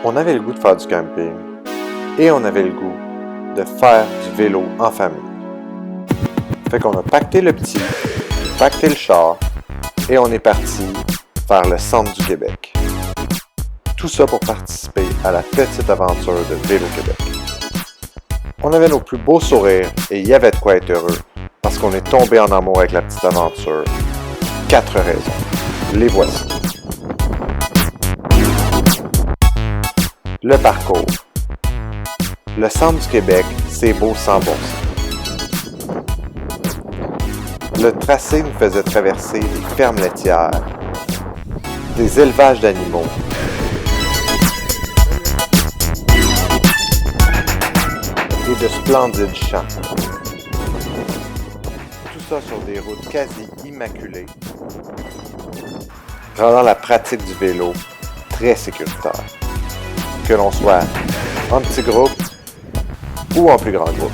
On avait le goût de faire du camping et on avait le goût de faire du vélo en famille. Fait qu'on a pacté le petit, pacté le char et on est parti vers le centre du Québec. Tout ça pour participer à la petite aventure de Vélo Québec. On avait nos plus beaux sourires et il y avait de quoi être heureux parce qu'on est tombé en amour avec la petite aventure. 4 raisons. Les voici. Le parcours. Le centre du Québec, c'est beau sans bon sens. Le tracé nous faisait traverser des fermes laitières, des élevages d'animaux, et de splendides champs. Tout ça sur des routes quasi immaculées, rendant la pratique du vélo très sécuritaire. Que l'on soit en petit groupe ou en plus grand groupe.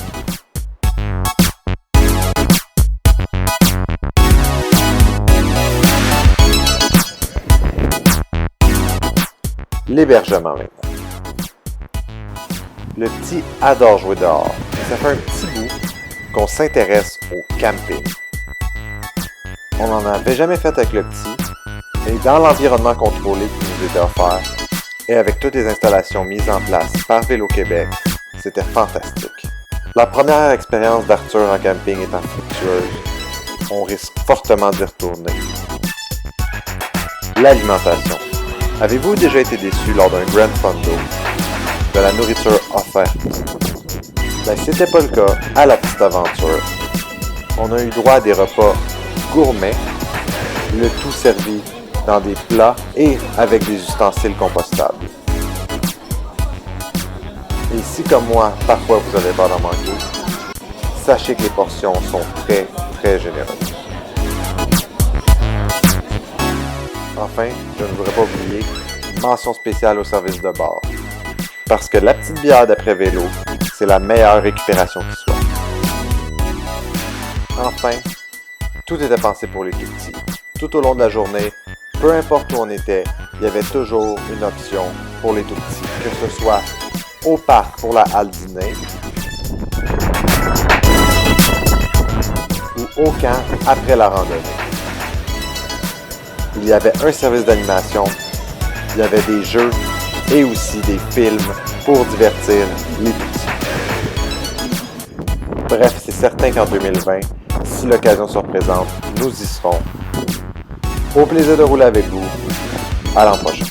L'hébergement maintenant. Le petit adore jouer dehors, et ça fait un petit bout qu'on s'intéresse au camping. On n'en avait jamais fait avec le petit, et dans l'environnement contrôlé qui nous était offert, et avec toutes les installations mises en place par Vélo Québec, c'était fantastique. La première expérience d'Arthur en camping étant fructueuse, on risque fortement d'y retourner. L'alimentation. Avez-vous déjà été déçu lors d'un Grand Fondo de la nourriture offerte? Ben, c'était pas le cas à la petite aventure. On a eu droit à des repas gourmets, le tout servi dans des plats et avec des ustensiles compostables. Et si comme moi, parfois vous avez peur d'en manquer, sachez que les portions sont très, très généreuses. Enfin, je ne voudrais pas oublier, mention spéciale au service de bar. Parce que la petite bière d'après vélo, c'est la meilleure récupération qui soit. Enfin, tout était pensé pour les tout petits. Tout au long de la journée, peu importe où on était, il y avait toujours une option pour les tout petits, que ce soit au parc pour la halle dîner ou au camp après la randonnée. Il y avait un service d'animation, il y avait des jeux et aussi des films pour divertir les petits. Bref, c'est certain qu'en 2020, si l'occasion se représente, nous y serons. Au plaisir de rouler avec vous. À l'an prochain.